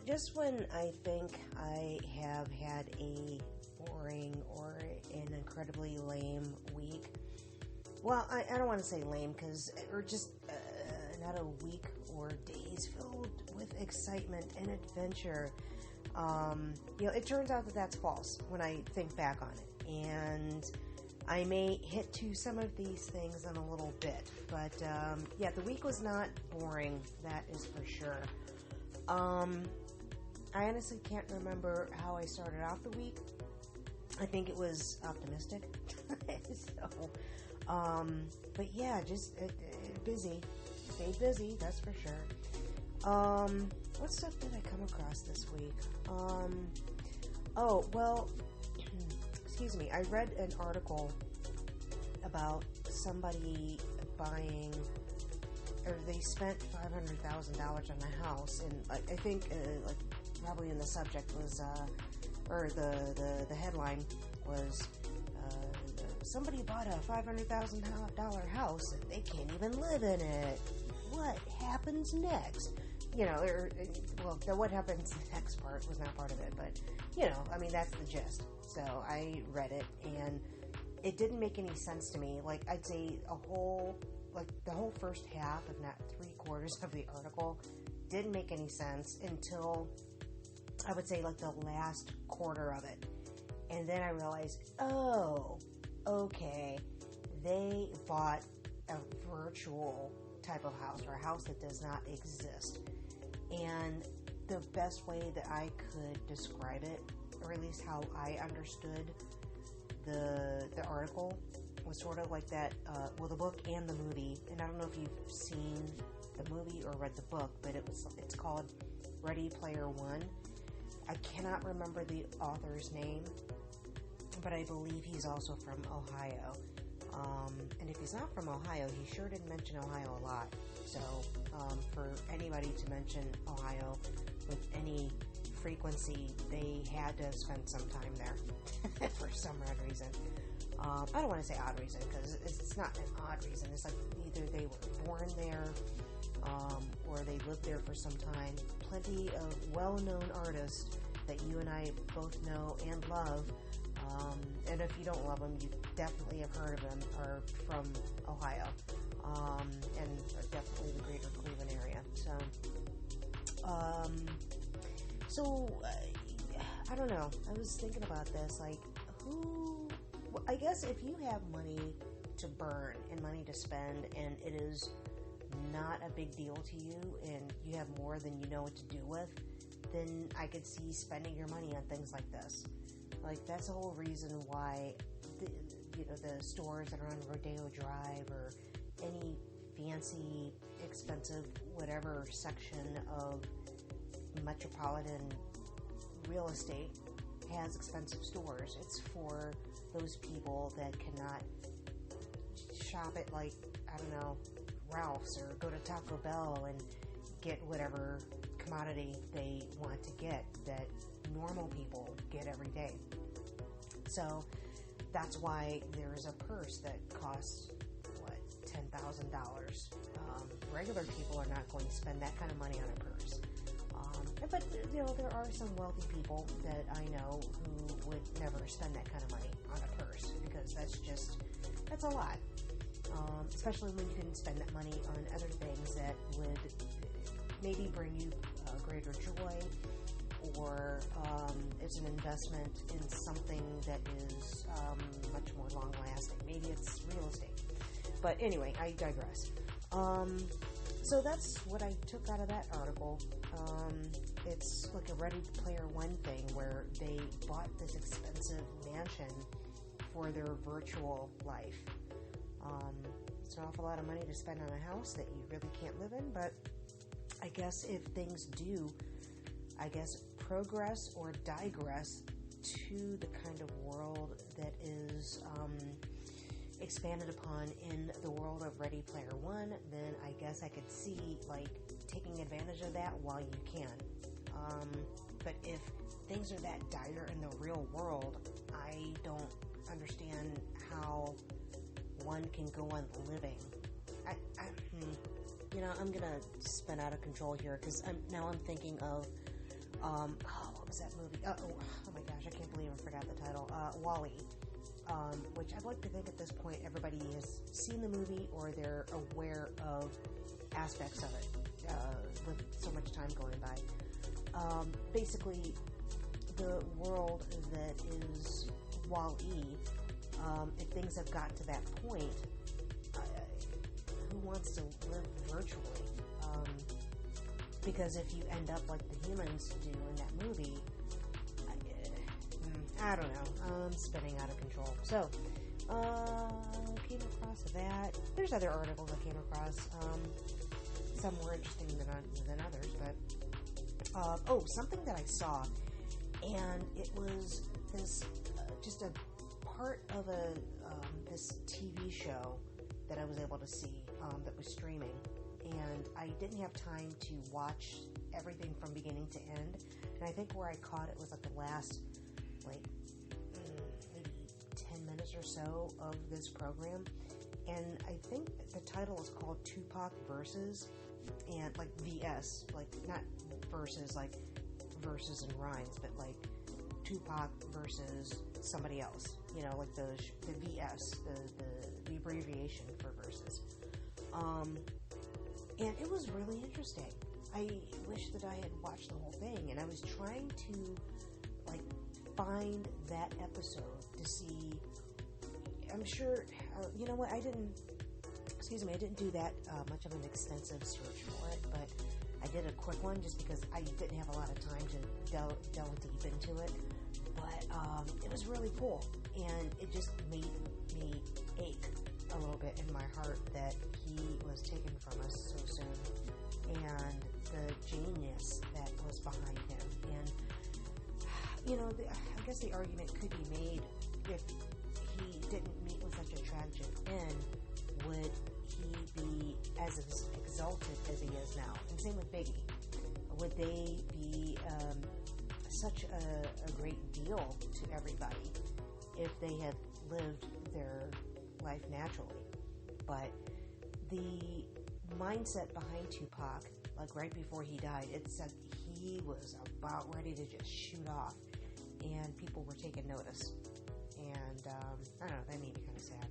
Just when I think I have had a boring or an incredibly lame week, well, I don't want to say lame, or just not a week or days filled with excitement and adventure. It turns out that that's false when I think back on it. And I may hit to some of these things in a little bit. But, the week was not boring, that is for sure. I honestly can't remember how I started off the week. I think it was optimistic. But yeah, just busy. Stayed busy, that's for sure. What stuff did I come across this week? Excuse me. I read an article about somebody buying, or they spent $500,000 on a house, and I think, probably in the subject was, or the headline was, somebody bought a $500,000 house and they can't even live in it. What happens next? The what happens next part was not part of it, but, that's the gist. So I read it, and it didn't make any sense to me. Like, I'd say the whole first half, if not 3/4 of the article, didn't make any sense until, I would say, the last quarter of it. And then I realized, oh, okay, they bought a virtual type of house, or a house that does not exist. And the best way that I could describe it, or at least how I understood the article, was sort of like that, the book and the movie. And I don't know if you've seen the movie or read the book, but it's called Ready Player One. I cannot remember the author's name, but I believe he's also from Ohio. And if he's not from Ohio, he sure didn't mention Ohio a lot. So, for anybody to mention Ohio with any frequency, they had to spend some time there for some odd reason. I don't want to say odd reason, because it's not an odd reason. It's like either they were born there, or they lived there for some time. Plenty of well-known artists that you and I both know and love. And if you don't love them, you definitely have heard of them, are from Ohio, and definitely the greater Cleveland area. I don't know. I was thinking about this, I guess if you have money to burn and money to spend, and it is not a big deal to you, and you have more than you know what to do with, then I could see spending your money on things like this. That's the whole reason why the stores that are on Rodeo Drive, or any fancy, expensive, whatever section of metropolitan real estate has expensive stores. It's for those people that cannot shop at, Ralph's, or go to Taco Bell and get whatever commodity they want to get that normal people get every day. So that's why there's a purse that costs, $10,000. Regular people are not going to spend that kind of money on a purse. But there are some wealthy people that I know who would never spend that kind of money on a purse, because that's a lot. Especially when you can spend that money on other things that would maybe bring you greater joy, or it's an investment in something that is much more long-lasting. Maybe it's real estate. But anyway, I digress. So that's what I took out of that article. It's like a Ready Player One thing, where they bought this expensive mansion for their virtual life. It's an awful lot of money to spend on a house that you really can't live in, but I guess if things do, progress or digress to the kind of world that is expanded upon in the world of Ready Player One, then I guess I could see, taking advantage of that while you can. But if things are that dire in the real world, I don't understand how one can go on living. I'm gonna spin out of control here, because I'm thinking of What was that movie? Oh my gosh, I can't believe I forgot the title. WALL-E. Which I'd like to think at this point everybody has seen the movie or they're aware of aspects of it with so much time going by. Basically, the world that is WALL-E, if things have gotten to that point, who wants to live virtually? Because if you end up like the humans do in that movie, I don't know. I'm spinning out of control. So, came across that. There's other articles I came across. Some more interesting than others, but something that I saw, and it was this just a part of this TV show that I was able to see that was streaming, and I didn't have time to watch everything from beginning to end. And I think where I caught it was like the last maybe 10 minutes or so of this program, and I think the title is called Tupac Versus, and like VS, like not verses like verses and rhymes, but like Tupac versus somebody else, you know, like the VS, the abbreviation for verses, and it was really interesting. I wish that I had watched the whole thing, and I was trying to find that episode to see. I'm sure, you know what, I didn't do that much of an extensive search for it, but I did a quick one just because I didn't have a lot of time to delve deep into it. But it was really cool, and it just made me ache a little bit in my heart that he was taken from us so soon, and the genius that was behind him. And you know, I guess the argument could be made, if he didn't meet with such a tragic end, would he be as exalted as he is now? And same with Biggie. Would they be such a great deal to everybody if they had lived their life naturally? But the mindset behind Tupac, like right before he died, it said he was about ready to just shoot off, and people were taking notice. And I don't know, that made me kind of sad.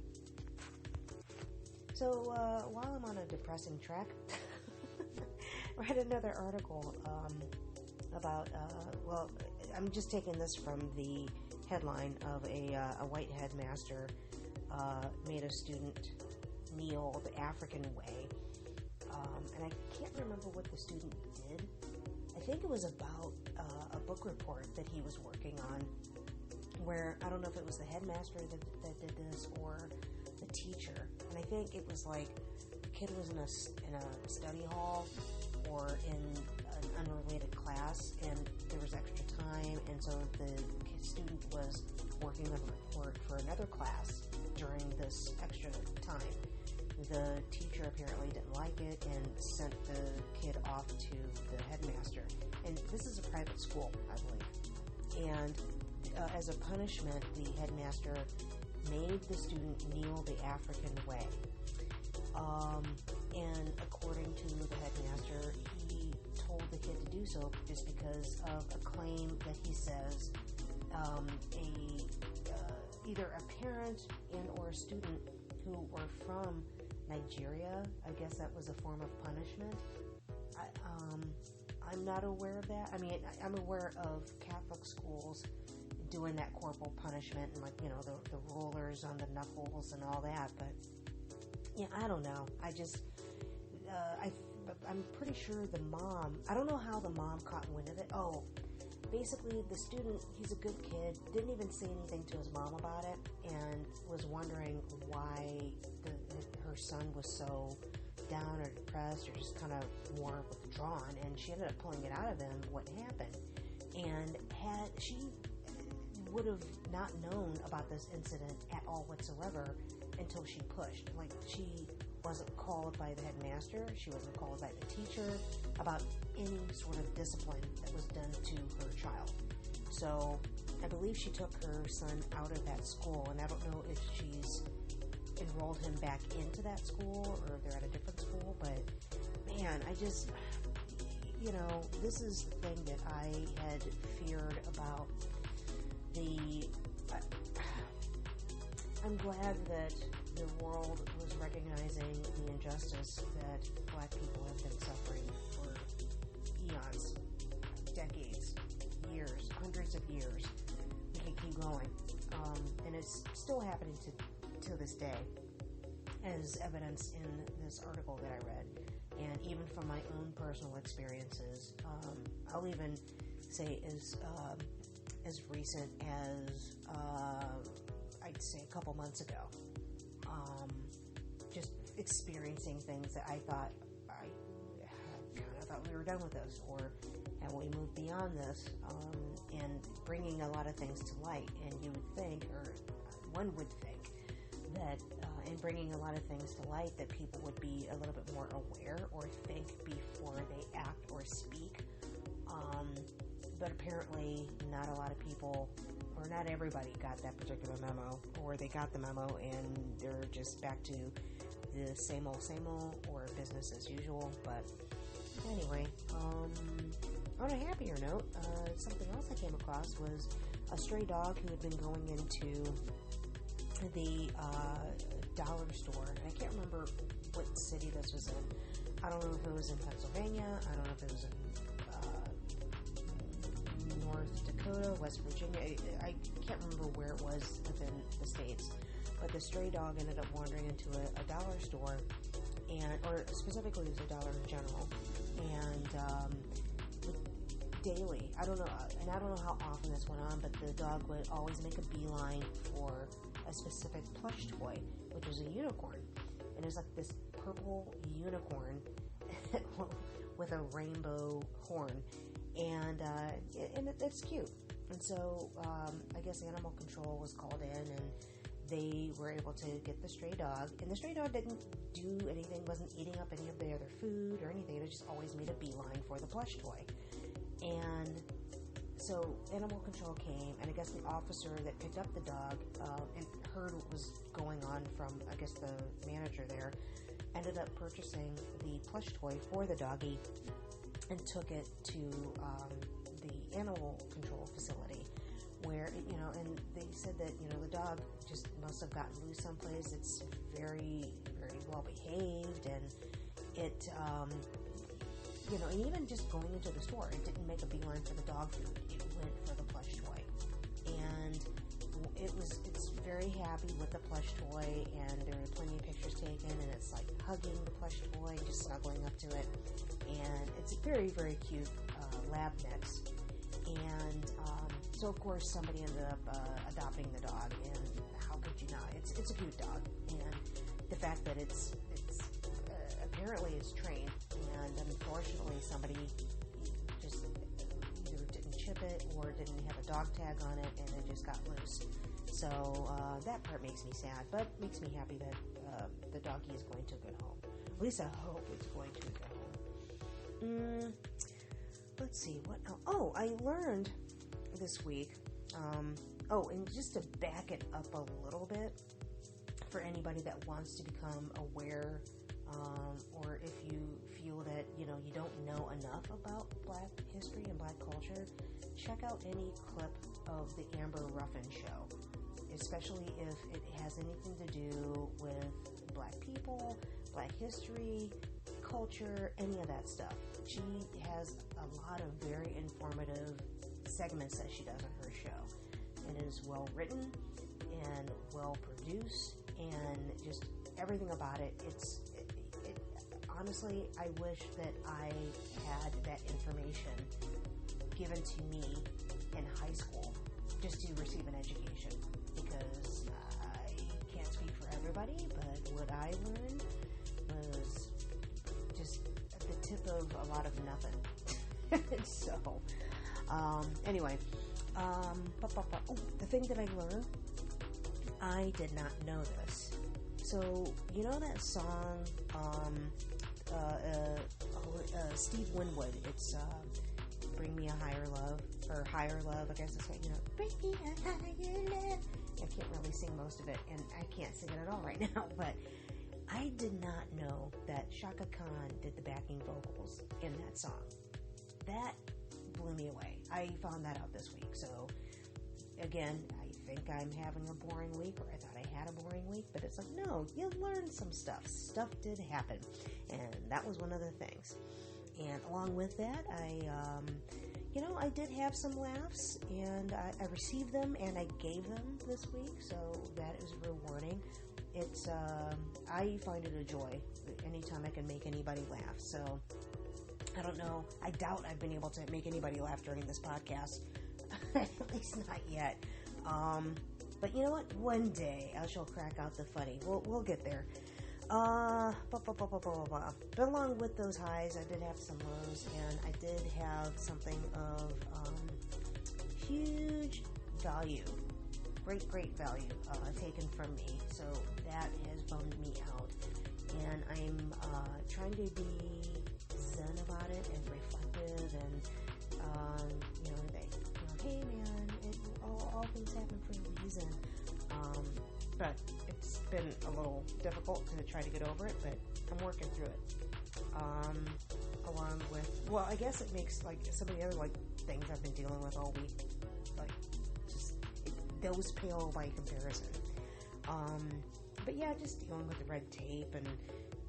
So while I'm on a depressing track, I read another article about, I'm just taking this from the headline of a white headmaster made a student kneel the African way. And I can't remember what the student did. I think it was about a book report that he was working on, where I don't know if it was the headmaster that did this or the teacher. And I think it was like the kid was in a study hall or in an unrelated class, and there was extra time, and so the student was working on a report for another class during this extra time. The teacher apparently didn't like it and sent the kid off to the headmaster. And this is a private school, I believe. And as a punishment, the headmaster made the student kneel the African way. And according to the headmaster, he told the kid to do so just because of a claim that he says either a parent and or a student who were from Nigeria, I guess that was a form of punishment. I'm not aware of that. I mean, I'm aware of Catholic schools doing that corporal punishment and, like, you know, the rollers on the knuckles and all that, but yeah, I don't know. I'm pretty sure the mom, I don't know how the mom caught wind of it. Oh, basically the student, he's a good kid, didn't even say anything to his mom about it, and was wondering why her son was so down or depressed or just kind of more withdrawn, and she ended up pulling it out of him what happened. And she would have not known about this incident at all whatsoever until she pushed. Like, she wasn't called by the headmaster, she wasn't called by the teacher about any sort of discipline that was done to her child. So I believe she took her son out of that school, and I don't know if she's enrolled him back into that school or if they're at a different school, but man, this is the thing that I had feared about I'm glad that the world was recognizing the injustice that Black people have been suffering for eons, decades, years, hundreds of years. We can keep going. And it's still happening to this day, as evidenced in this article that I read. And even from my own personal experiences, I'll even say as recent as I'd say a couple months ago, just experiencing things that I thought we were done with this, or have we moved beyond this, and bringing a lot of things to light. And you would think, or one would think, that in bringing a lot of things to light, that people would be a little bit more aware or think before they act or speak. But apparently not a lot of people, or not everybody, got that particular memo, or they got the memo and they're just back to the same old, or business as usual. But anyway, on a happier note, something else I came across was a stray dog who had been going into the dollar store, and I can't remember what city this was in. I don't know if it was in Pennsylvania, I don't know if it was in North Dakota, West Virginia. I can't remember where it was within the states, but the stray dog ended up wandering into a dollar store, or specifically it was a Dollar General, and daily, I don't know how often this went on, but the dog would always make a beeline for a specific plush toy, which was a unicorn, and it was like this purple unicorn with a rainbow horn, and it's cute. And so I guess animal control was called in, and they were able to get the stray dog, and the stray dog didn't do anything, wasn't eating up any of the other food or anything. It just always made a beeline for the plush toy. And so animal control came, and I guess the officer that picked up the dog and heard what was going on from, I guess, the manager there, ended up purchasing the plush toy for the doggy and took it to the animal control facility, where, and they said that, the dog just must have gotten loose someplace. It's very, very well behaved, and it, and even just going into the store, it didn't make a beeline for the dog food. It went for the plush toy. And it's very happy with the plush toy, and there are plenty of pictures taken, and it's like hugging the plush toy, just snuggling up to it. And it's a very, very cute lab mix. And so, of course, somebody ended up adopting the dog, and how could you not? It's a cute dog, and the fact that it's apparently it's trained, and unfortunately somebody just either didn't chip it or didn't have a dog tag on it, and it just got loose. So that part makes me sad, but makes me happy that the doggy is going to a good home. At least I hope it's going to a good home. Let's see, what else? Oh, I learned this week, and just to back it up a little bit, for anybody that wants to become aware, or if you feel that, you don't know enough about Black history and Black culture, check out any clip of the Amber Ruffin show, especially if it has anything to do with Black people, Black history, culture, any of that stuff. She has a lot of very informative segments that she does on her show. It is well written and well produced, and just everything about it. Honestly, I wish that I had that information given to me in high school just to receive an education, because I can't speak for everybody, but what I learned was just at the tip of a lot of nothing. So, anyway, the thing that I learned, I did not know this. So, you know that song, Steve Winwood, it's Bring Me a Higher Love, or Higher Love, I guess it's what, Bring Me a Higher Love. I can't really sing most of it, and I can't sing it at all right now, but I did not know that Shaka Khan did the backing vocals in that song. that blew me away. I found that out this week. So, again, I think I'm having a boring week, or I thought I had a boring week, but it's like, no, you learned some stuff. Stuff did happen, and that was one of the things. And along with that, I did have some laughs, and I received them, and I gave them this week, so that is rewarding. It's, I find it a joy anytime I can make anybody laugh, so I don't know, I doubt I've been able to make anybody laugh during this podcast, at least not yet, but you know what, one day I shall crack out the funny, we'll get there. But along with those highs, I did have some lows, and I did have something of huge value, great value taken from me. So that has bummed me out, and I'm trying to be zen about it and reflective, and hey man, all things happen for a reason. But it's been a little difficult to try to get over it, but I'm working through it. Along with, well, I guess it makes like some of the other like things I've been dealing with all week, like just those pale by comparison. But yeah, just dealing with the red tape and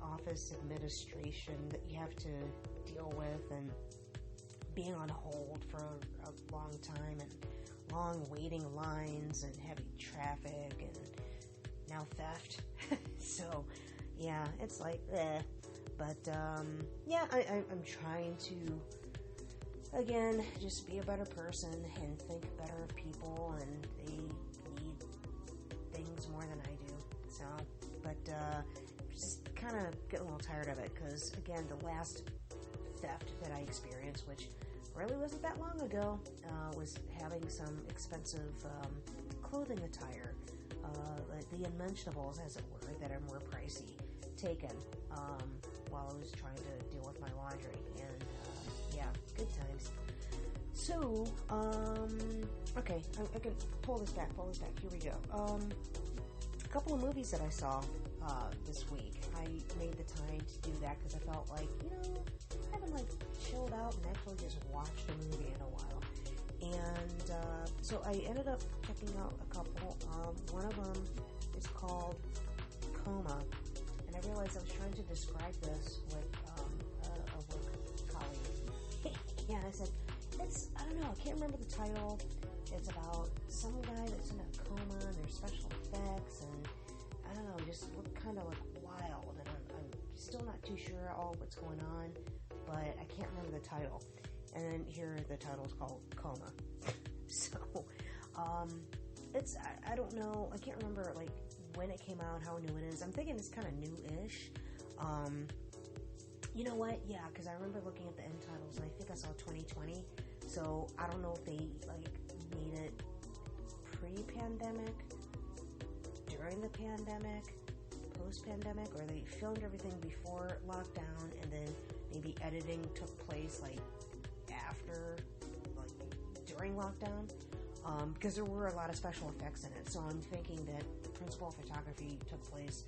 office administration that you have to deal with, and being on hold for a long time, and long waiting lines, and heavy traffic, and now theft. So yeah, it's like but yeah, I'm trying to again just be a better person and think better of people, and they need things more than I do. So but just kind of getting a little tired of it, because again, the last theft that I experienced, which really wasn't that long ago, was having some expensive clothing attire, the unmentionables, as it were, that are more pricey, taken while I was trying to deal with my laundry, and yeah, good times. So, okay, I can pull this back, here we go. A couple of movies that I saw this week. I made the time to do that because I felt like, I haven't like chilled out and actually just watched a movie in a while. And so I ended up checking out a couple. One of them is called Coma, and I realized I was trying to describe this with a work colleague. Yeah, and I said, I don't know, I can't remember the title. It's about some guy that's in a coma, and there's special effects, and I don't know, just look kind of like wild, and I'm still not too sure all what's going on, but I can't remember the title. And then here the title is called Coma. So, it's, I don't know, I can't remember like when it came out, how new it is. I'm thinking it's kind of new-ish. You know what? Yeah, because I remember looking at the end titles, and I think I saw 2020. So I don't know if they like made it pre-pandemic, during the pandemic, post-pandemic, or they filmed everything before lockdown, and then maybe editing took place like after, like during lockdown, because there were a lot of special effects in it. So I'm thinking that the principal photography took place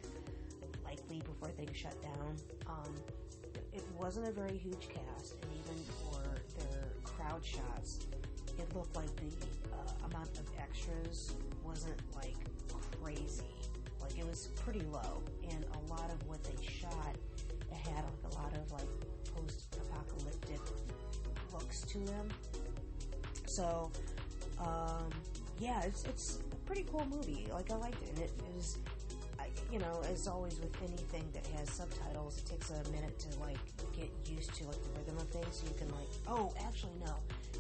likely before things shut down. It wasn't a very huge cast, and even for their crowd shots, it looked like the amount of extras wasn't like crazy. Like it was pretty low, and a lot of what they shot, it had like a lot of like post-apocalyptic looks to them. So yeah, it's a pretty cool movie. Like I liked it, and it was, as always with anything that has subtitles, it takes a minute to like get used to like the rhythm of things, so you can like, oh, actually no,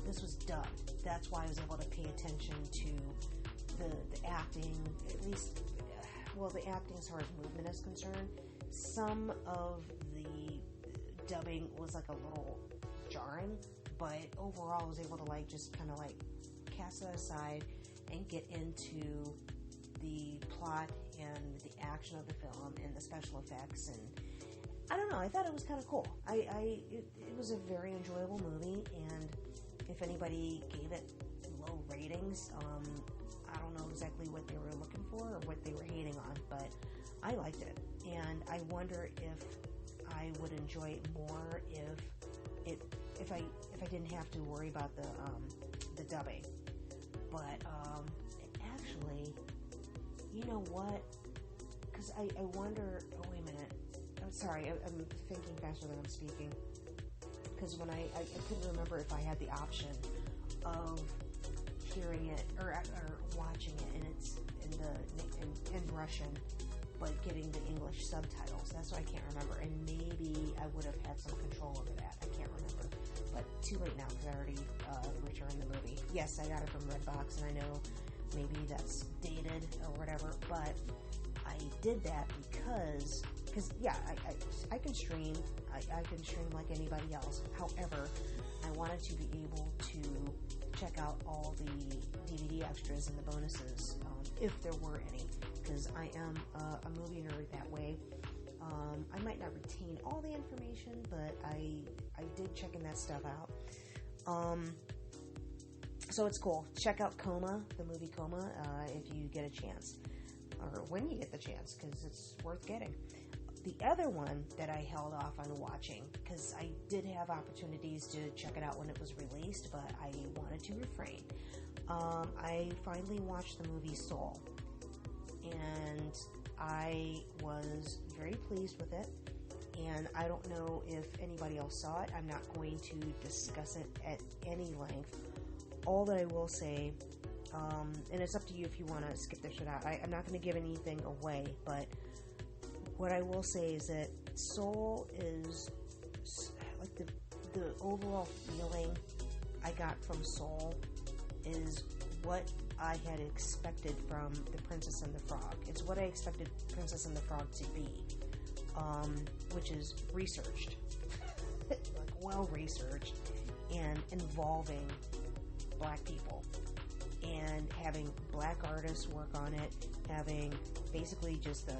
this was dubbed. That's why I was able to pay attention to the acting, at least, well, the acting as far as movement is concerned. Some of the dubbing was like a little jarring, but overall I was able to like just kind of like cast it aside and get into the plot and the action of the film and the special effects, and I don't know, I thought it was kind of cool. It was a very enjoyable movie, and if anybody gave it low ratings, I don't know exactly what they were looking for or what they were hating on, but I liked it, and I wonder if I would enjoy it more if I I didn't have to worry about the dubbing. But actually, you know what? Because I wonder. Oh, wait a minute. I'm sorry. I'm thinking faster than I'm speaking. Because when I couldn't remember if I had the option of hearing it or watching it, and it's in Russian, but getting the English subtitles. That's what I can't remember. And maybe I would have had some control over that. I can't remember. But too late now because I already returned the movie. Yes, I got it from Redbox, and I know maybe that's dated or whatever, but I did that because yeah, I can stream. I can stream like anybody else. However, I wanted to be able to check out all the DVD extras and the bonuses, if there were any, because I am a movie nerd that way. I might not retain all the information, but I did checking that stuff out. So it's cool. Check out Coma, the movie Coma, if you get a chance, or when you get the chance, because it's worth getting. The other one that I held off on watching, because I did have opportunities to check it out when it was released, but I wanted to refrain. I finally watched the movie Soul, and I was very pleased with it, and I don't know if anybody else saw it. I'm not going to discuss it at any length. All that I will say, and it's up to you if you want to skip this shit out. I'm not going to give anything away, but what I will say is that Soul is like the overall feeling I got from Soul is what I had expected from The Princess and the Frog. It's what I expected Princess and the Frog to be, which is researched, like well researched, and involving black people, and having black artists work on it, having basically just the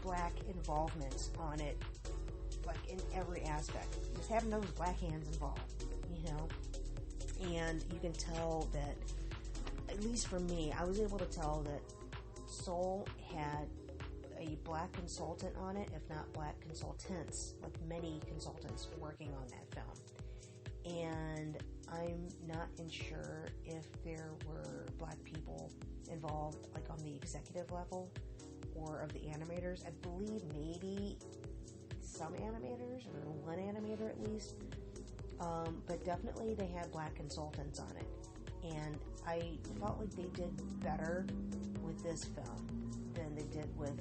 black involvement on it, like in every aspect. Just having those black hands involved, you know? And you can tell that, at least for me, I was able to tell that Soul had a black consultant on it, if not black consultants, like many consultants working on that film. And I'm not sure if there were black people involved, like on the executive level, or of the animators. I believe maybe some animators, or one animator at least, but definitely they had black consultants on it, and I felt like they did better with this film than they did with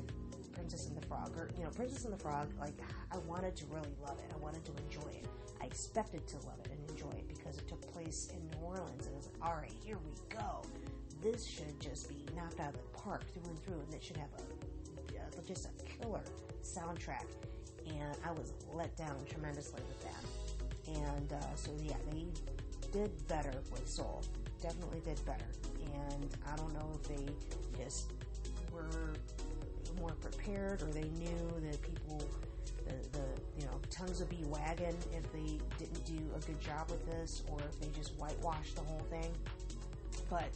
Princess and the Frog. Or, you know, Princess and the Frog, like, I wanted to really love it. I wanted to enjoy it. I expected to love it and enjoy it because it took place in New Orleans, and I was like, alright, here we go. This should just be knocked out of the park through and through, and it should have just a killer soundtrack. And I was let down tremendously with that. And so yeah, they did better with Soul. Definitely did better. And I don't know if they just were more prepared, or they knew that people, the tongues would be wagging if they didn't do a good job with this, or if they just whitewashed the whole thing. But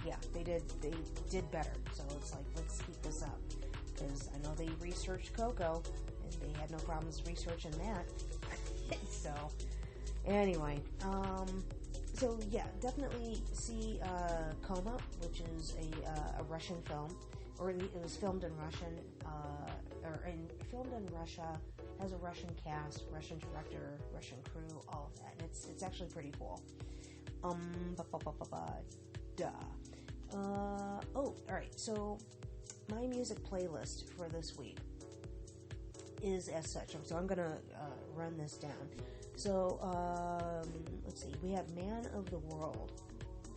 yeah, they did better. So it's like, let's keep this up, because I know they researched Coco, and they had no problems researching that. So anyway, so yeah, definitely see Coma, which is a Russian film, or it was filmed in Russian, filmed in Russia, has a Russian cast, Russian director, Russian crew, all of that. And it's actually pretty cool. Alright, so my music playlist for this week is as such. So I'm gonna run this down. So, let's see. We have Man of the World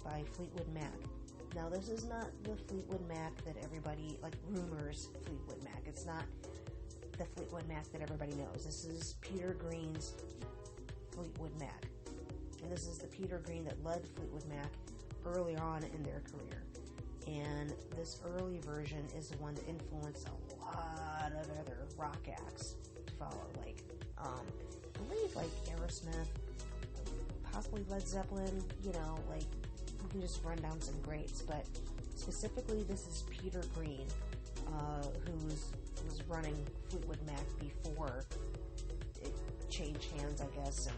by Fleetwood Mac. Now, this is not the Fleetwood Mac that everybody, like, rumors Fleetwood Mac. It's not the Fleetwood Mac that everybody knows. This is Peter Green's Fleetwood Mac. And this is the Peter Green that led Fleetwood Mac early on in their career. And this early version is the one that influenced a lot of other rock acts to follow. Like, I believe, like, Aerosmith, possibly Led Zeppelin, you know, like, we can just run down some greats. But specifically, this is Peter Green, who was running Fleetwood Mac before it changed hands, I guess, and,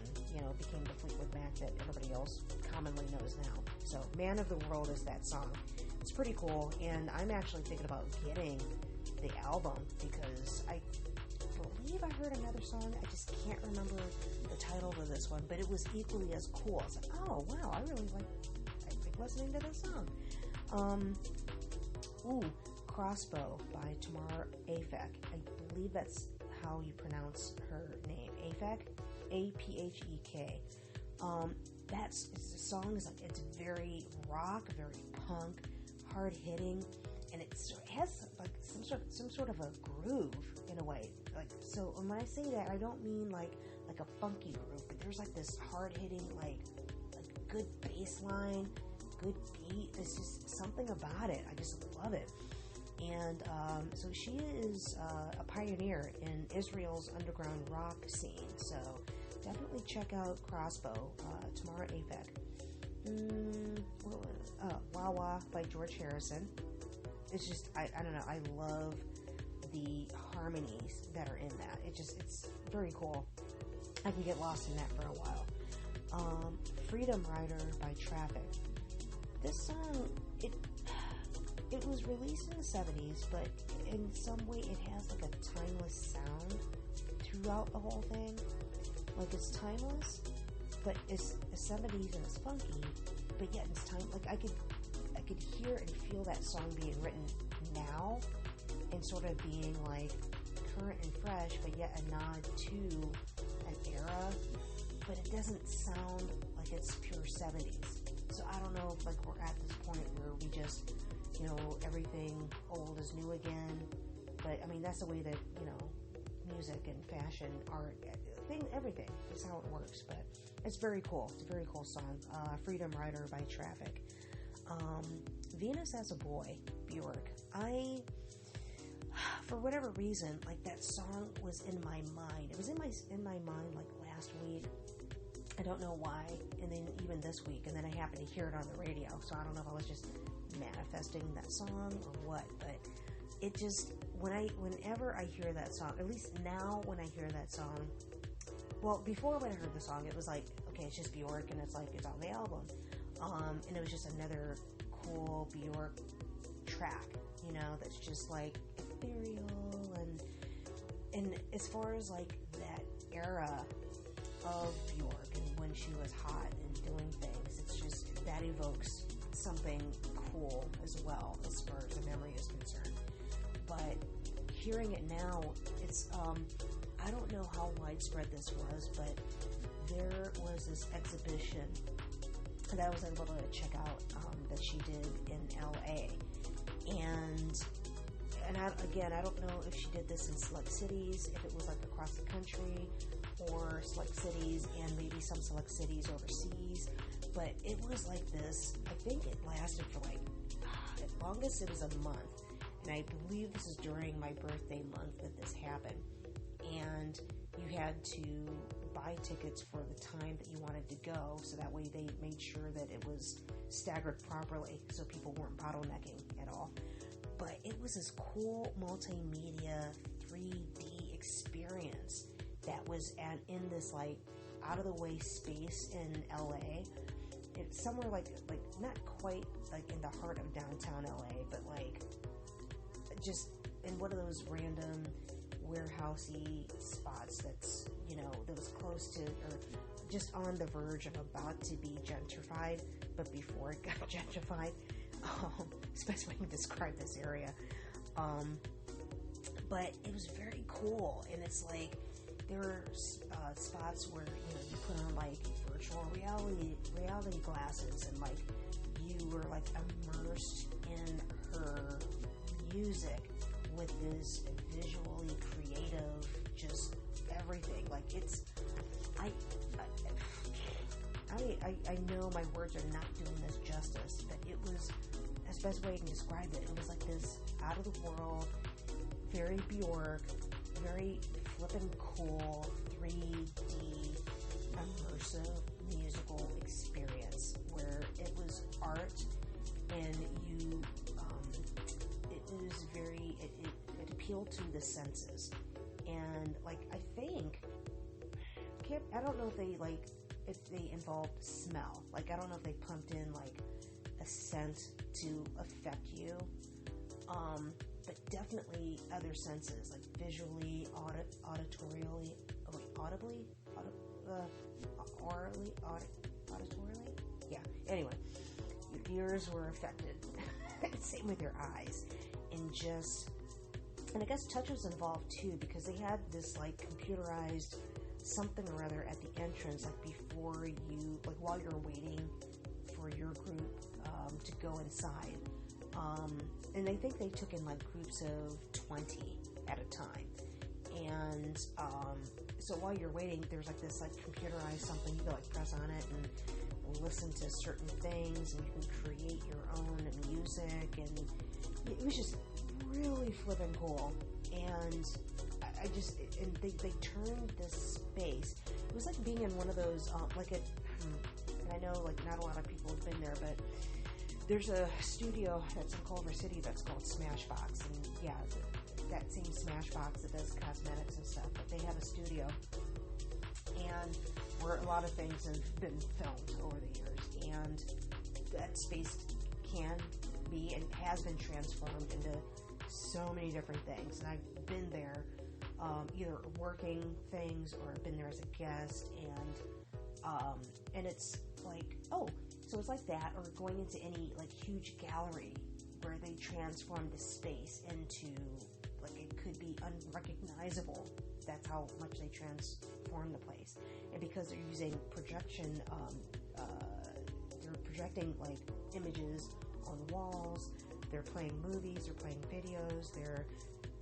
became the Fleetwood Mac that everybody else commonly knows now. So, Man of the World is that song. It's pretty cool, and I'm actually thinking about getting the album because I believe I heard another song. I just can't remember the title of this one, but it was equally as cool. I was like, oh, wow, I think listening to this song. Crossbow by Tamar Afek. I believe that's how you pronounce her name. Afek? A-P-H-E-K. The song is like, it's very rock, very punk, hard hitting, and it has like some sort of a groove in a way. Like, so when I say that, I don't mean like a funky groove, but there's like this hard hitting, like good bass line, good beat. There's just something about it. I just love it. And so she is a pioneer in Israel's underground rock scene. So definitely check out Crossbow, Tamar Afek. Wawa by George Harrison. It's just, I don't know, I love the harmonies that are in that. It's very cool. I can get lost in that for a while. Freedom Rider by Traffic. This song, it was released in the 70s, but in some way it has like a timeless sound throughout the whole thing. Like, it's timeless, but it's the 70s and it's funky, but yet it's time. Like, I could hear and feel that song being written now and sort of being like current and fresh, but yet a nod to an era, but it doesn't sound like it's pure 70s. So I don't know if like we're at this point where we just, everything old is new again. But I mean, that's the way that, music and fashion, art, everything is how it works. But it's very cool. It's a very cool song. Freedom Rider by Traffic. Venus as a Boy, Bjork. For whatever reason, like, that song was in my mind. It was in my mind like last week. I don't know why, and then even this week, and then I happened to hear it on the radio, so I don't know if I was just manifesting that song or what, but it just, whenever I hear that song, at least now when I hear that song, well, before when I heard the song, it was like, okay, it's just Bjork, and it's on the album, and it was just another cool Bjork track, that's just like ethereal, and as far as like that era of Bjork and when she was hot and doing things, it's just, that evokes something cool as well as far as the memory is concerned. But hearing it now, it's I don't know how widespread this was, but there was this exhibition that I was able to check out that she did in LA, and I don't know if she did this in select cities, if it was like across the country, or select cities and maybe some select cities overseas, but it was like this. I think it lasted for like, at longest it was a month, and I believe this is during my birthday month that this happened, and you had to buy tickets for the time that you wanted to go, so that way they made sure that it was staggered properly so people weren't bottlenecking at all. But it was this cool multimedia 3D experience that was in this like out of the way space in LA. It's somewhere like not quite like in the heart of downtown LA, but like just in one of those random warehousey spots that's, that was close to or just on the verge of about to be gentrified, but before it got gentrified. Best way to describe this area. But it was very cool, and it's like there were spots where you put on like virtual reality glasses, and like you were like immersed in her music with this visually creative, just everything. Like it's, I know my words are not doing this justice, but it was, as best way I can describe it, it was like this out of the world, very Bjork, very flippin' cool, 3D, immersive musical experience where it was art, and it was very, it appealed to the senses. And like, I think I don't know if they involved smell. Like, I don't know if they pumped in like a scent to affect you. But definitely other senses, like visually, auditorially, auditorially. Yeah. Anyway, your ears were affected. Same with your eyes, and I guess touch was involved too, because they had this like computerized something or other at the entrance, like before you, like while you're waiting for your group to go inside. And I think they took in like groups of 20 at a time. And so while you're waiting, there's like this like computerized something. You can like press on it and listen to certain things, and you can create your own music. And it was just really flippin' cool. And and they turned this space. It was like being in one of those, and I know like not a lot of people have been there, but there's a studio that's in Culver City that's called Smashbox, and yeah, that same Smashbox that does cosmetics and stuff, but they have a studio, and where a lot of things have been filmed over the years, and that space can be and has been transformed into so many different things, and I've been there either working things or I've been there as a guest, and it's like, oh, so it's like that, or going into any like huge gallery where they transform the space into like it could be unrecognizable. That's how much they transform the place. And because they're using projection, they're projecting like images on walls. They're playing movies. They're playing videos.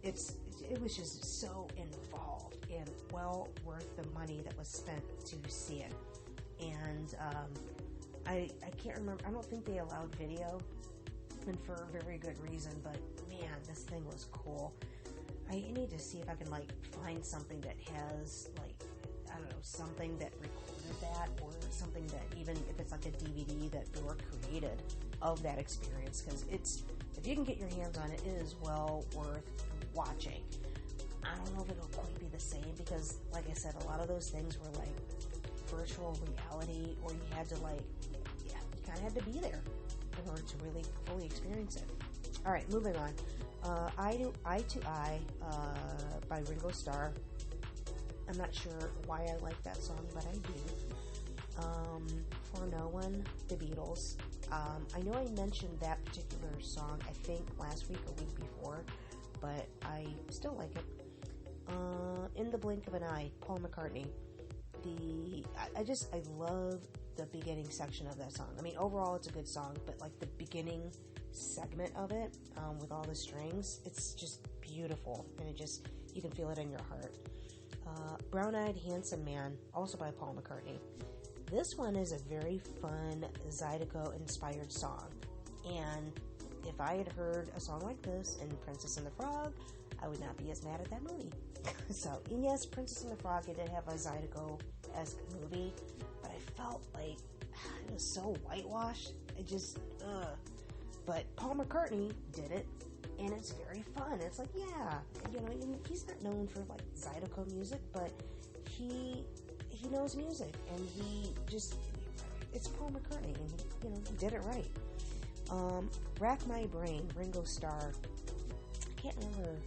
It was just so involved and well worth the money that was spent to see it. And I can't remember. I don't think they allowed video, and for a very good reason. But man, this thing was cool. I need to see if I can like find something that has like, I don't know, something that recorded that, or something that, even if it's like a DVD that were created of that experience, because if you can get your hands on it, it is well worth watching. I don't know if it'll quite be the same, because like I said, a lot of those things were like virtual reality, or you had to like, yeah, you kind of had to be there in order to really fully experience it. All right, moving on. Eye to Eye by Ringo Starr. I'm not sure why I like that song, but I do. For No One, The Beatles. I know I mentioned that particular song, I think last week or week before, but I still like it. In the Blink of an Eye, Paul McCartney. I love the beginning section of that song. I mean, overall it's a good song, but like the beginning segment of it, with all the strings, it's just beautiful, and you can feel it in your heart. Brown Eyed Handsome Man, also by Paul McCartney. This one is a very fun Zydeco inspired song, and if I had heard a song like this in Princess and the Frog, I would not be as mad at that movie. So, and yes, Princess and the Frog, it did have a Zydeco-esque movie, but I felt like it was so whitewashed. But Paul McCartney did it, and it's very fun. It's like, yeah, he's not known for like Zydeco music, but he knows music, and it's Paul McCartney, and he did it right. Rack My Brain, Ringo Starr. I can't remember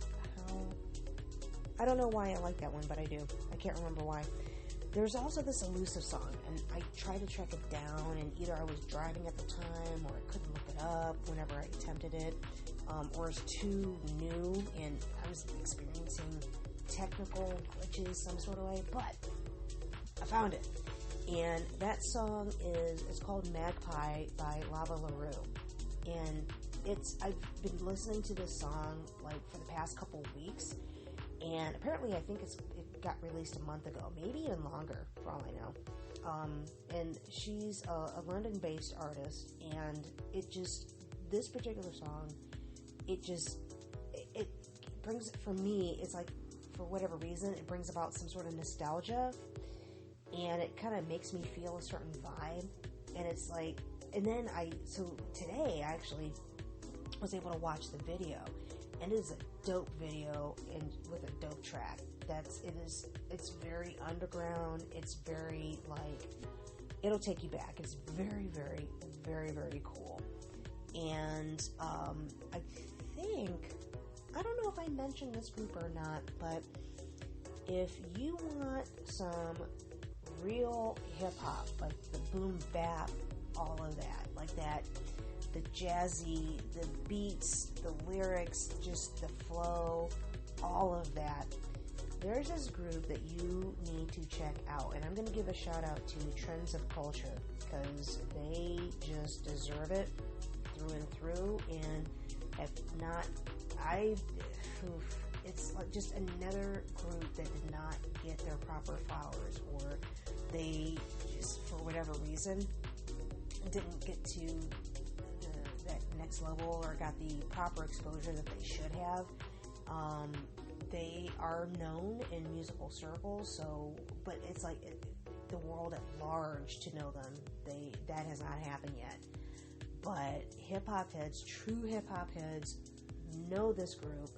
I don't know why I like that one, but I do. I can't remember why. There's also this Elusive song, and I tried to track it down, and either I was driving at the time, or I couldn't look it up whenever I attempted it, or it's too new, and I was experiencing technical glitches some sort of way, but I found it. And that song it's called Magpie by Lava LaRue. And I've been listening to this song like for the past couple weeks, and apparently I think it got released a month ago, maybe even longer, for all I know. And she's a London-based artist, and this particular song, it brings, for me, it's like, for whatever reason, it brings about some sort of nostalgia, and it kind of makes me feel a certain vibe, and it's like, and then so today I actually was able to watch the video, and it is a dope video and with a dope track. It's very underground. It's very, like, it'll take you back. It's very, very, very, very cool. And I don't know if I mentioned this group or not, but if you want some real hip hop, like the boom bap, all of that, like that, the jazzy, the beats, the lyrics, just the flow, all of that, there's this group that you need to check out. And I'm going to give a shout out to Trends of Culture, because they just deserve it through and through. And if not, it's just another group that did not get their proper flowers, or they just, for whatever reason, didn't get to that next level or got the proper exposure that they should have. They are known in musical circles, but it's like the world at large to know them, that has not happened yet. But hip hop heads, true hip hop heads, know this group,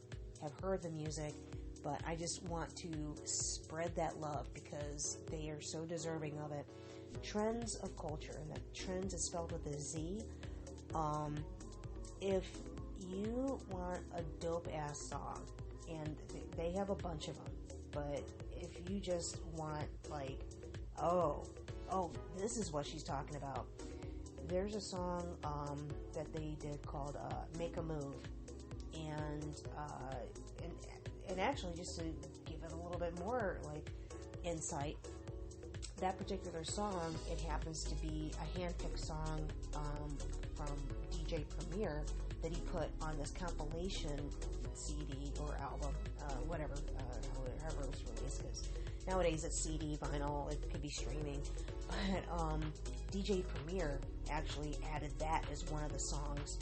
have heard the music, but I just want to spread that love because they are so deserving of it. Trends of Culture, and that Trends is spelled with a Z. If you want a dope ass song, and they have a bunch of them, but if you just want, like, oh, this is what she's talking about, there's a song that they did called Make a Move. And actually, just to give it a little bit more, like, insight, that particular song, it happens to be a hand-picked song from DJ Premier that he put on this compilation CD or album, whatever, however it was released, because nowadays it's CD, vinyl, it could be streaming, but DJ Premier actually added that as one of the songs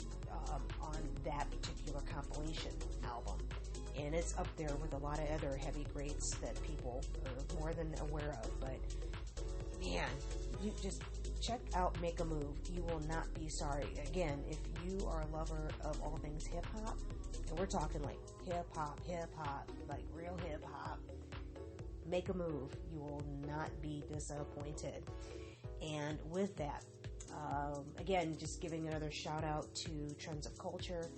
on that particular compilation album, and it's up there with a lot of other heavy greats that people are more than aware of. But man, you just check out Make a Move. You will not be sorry. Again, if you are a lover of all things hip hop, and we're talking like hip hop, like real hip hop, Make a Move. You will not be disappointed. And with that, again, just giving another shout out to Trends of Culture.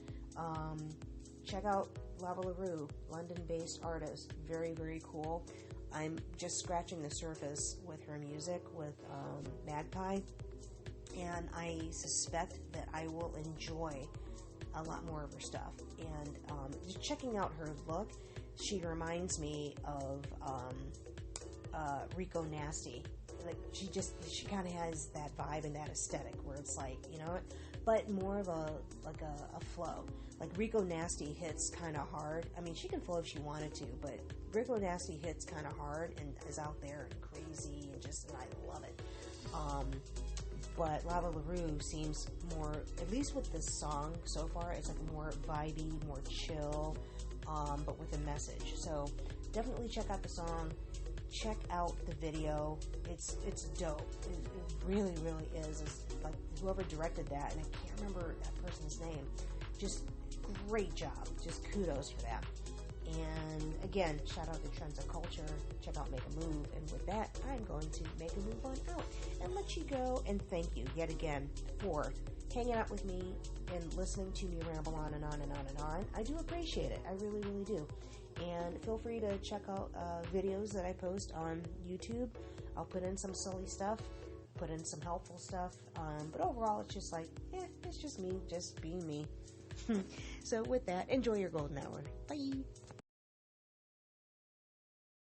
Check out Lava LaRue, London-based artist, very, very cool. I'm just scratching the surface with her music with Magpie, and I suspect that I will enjoy a lot more of her stuff. And just checking out her look, she reminds me of Rico Nasty. Like, she kind of has that vibe and that aesthetic where it's like, you know, but more of a flow. Like, Rico Nasty hits kind of hard. I mean, she can flow if she wanted to, but Rico Nasty hits kind of hard and is out there and crazy and I love it. But Lava LaRue seems more, at least with this song so far, it's like more vibey, more chill, but with a message. So definitely check out the song. Check out the video. It's dope. It really, really is. It's like whoever directed that, and I can't remember that person's name. Just great job. Just kudos for that. And again, shout out to Trends of Culture. Check out Make a Move. And with that, I'm going to make a move on out and let you go. And thank you yet again for hanging out with me and listening to me ramble on and on and on and on. I do appreciate it. I really, really do. And feel free to check out videos that I post on YouTube. I'll put in some silly stuff, put in some helpful stuff, but overall it's just like, it's just me, just being me. So with that, enjoy your golden hour. Bye!